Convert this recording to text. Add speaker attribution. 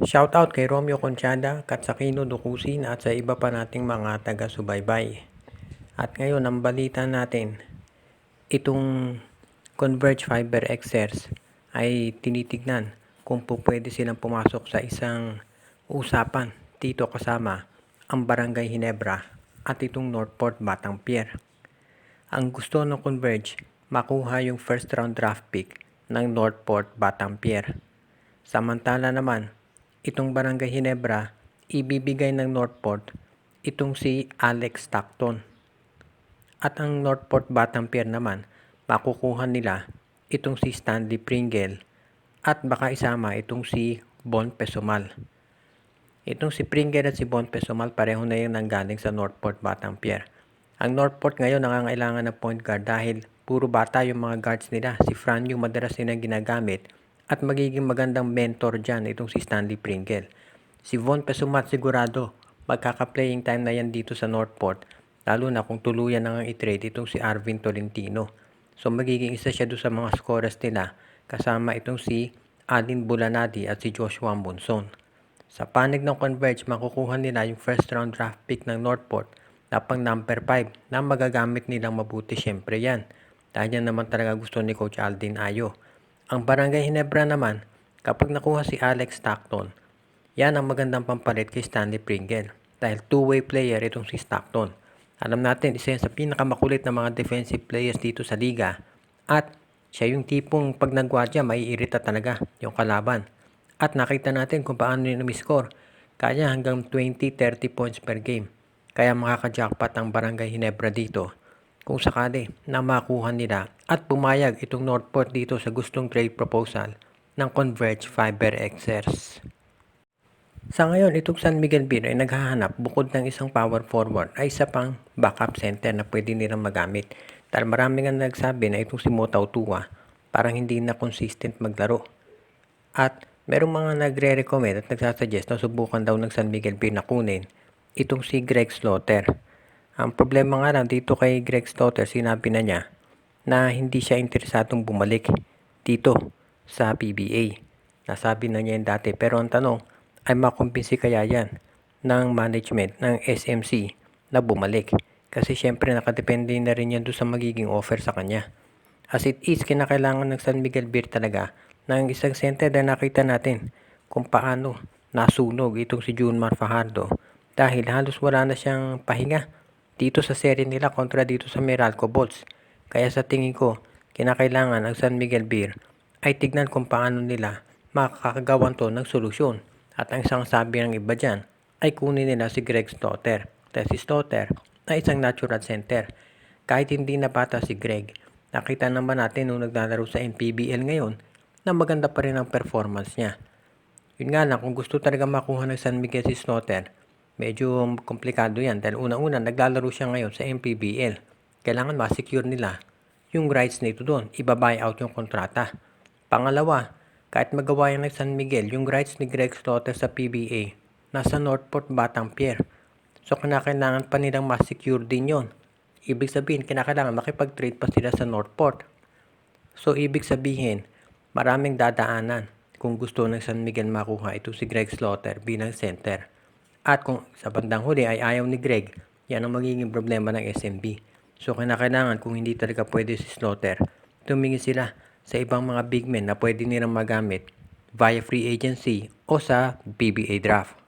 Speaker 1: Shoutout kay Romeo Conchada, Katsakino Dukusin at sa iba pa nating mga taga-subaybay. At ngayon, ang balita natin, itong Converge Fiber Xers ay tinitignan kung pwede silang pumasok sa isang usapan dito kasama ang Barangay Ginebra at itong Northport Batang Pier. Ang gusto ng Converge, makuha yung first round draft pick ng Northport Batang Pier. Samantala naman, itong Barangay Ginebra, ibibigay ng Northport itong si Alex Stockton. At ang Northport Batang Pier naman, makukuha nila itong si Stanley Pringle at baka isama itong si Bon Pesumal. Itong si Pringle at si Bon Pesumal pareho na yung nanggaling sa Northport Batang Pier. Ang Northport ngayon nangangailangan ng point guard dahil puro bata yung mga guards nila. Si Fran yung madalas nilang ginagamit at magiging magandang mentor dyan itong si Stanley Pringle. Si Von Pesumat sigurado magkaka-playing time na yan dito sa Northport, lalo na kung tuluyan na nga i-trade itong si Arvin Tolentino. So magiging isa siya doon sa mga scorers nila kasama itong si Alin Bulanadi at si Joshua Monson. Sa panig ng Converge, makukuha nila yung first round draft pick ng Northport na pang number 5 na magagamit nilang mabuti syempre yan. Dahil yan naman talaga gusto ni Coach Aldin Ayo. Ang Barangay Ginebra naman, kapag nakuha si Alex Stockton, yan ang magandang pampalit kay Stanley Pringle. Dahil two-way player itong si Stockton. Alam natin, isa yan sa pinakamakulit na mga defensive players dito sa liga. At siya yung tipong pag nagwardya, maiirita talaga yung kalaban. At nakita natin kung paano yun umiscore. Kaya hanggang 20-30 points per game. Kaya makaka-jackpot ang Barangay Ginebra dito kung sakali na makuha nila at pumayag itong Northport dito sa gustong trade proposal ng Converge Fiber Xers. Sa ngayon, itong San Miguel Beer ay naghahanap bukod ng isang power forward ay isa pang backup center na pwede nilang magamit. Dahil marami nga nagsabi na itong si Motaw Tua parang hindi na consistent maglaro. At merong mga nagre-recommend at nagsasuggest na subukan daw ng San Miguel Beer na kunin itong si Greg Slaughter. Ang problema nga lang dito kay Greg Slaughter, sinabi na niya na hindi siya interesadong bumalik dito sa PBA. Nasabi na niya yung dati, pero ang tanong ay makumbinsi kaya yan ng management ng SMC na bumalik. Kasi syempre nakadepende na rin yan doon sa magiging offer sa kanya. As it is, kinakailangan ng San Miguel Beer talaga ng isang center na nakita natin kung paano nasunog itong si Junmar Fajardo dahil halos wala na siyang pahinga dito sa serie nila kontra dito sa Meralco Bolts. Kaya sa tingin ko, kinakailangan ang San Miguel Beer ay tignan kung paano nila makakagawan to ng solusyon. At ang isang sabi ng iba dyan ay kunin nila si Greg Slaughter. Dahil si Slaughter ay isang natural center. Kahit hindi na bata si Greg, nakita naman natin nung naglalaro sa MPBL ngayon na maganda pa rin ang performance niya. Yun nga lang, kung gusto talaga makuha ng San Miguel si Slaughter, medyo komplikado yan dahil unang-una naglalaro siya ngayon sa MPBL. Kailangan ma-secure nila yung rights nito doon. Iba-buy out yung kontrata. Pangalawa, kahit magawa yan ng San Miguel, yung rights ni Greg Slaughter sa PBA, nasa Northport Batang Pier. So, kinakailangan pa nilang ma-secure din yon. Ibig sabihin, kinakailangan makipag-trade pa sila sa Northport. So, ibig sabihin, maraming dadaanan kung gusto ng San Miguel makuha ito si Greg Slaughter bilang center. At kung sa bandang huli ay ayaw ni Greg, yan ang magiging problema ng SMB. So kinakailangan kung hindi talaga pwede si Slaughter, tumingin sila sa ibang mga big men na pwede nilang magamit via free agency o sa PBA draft.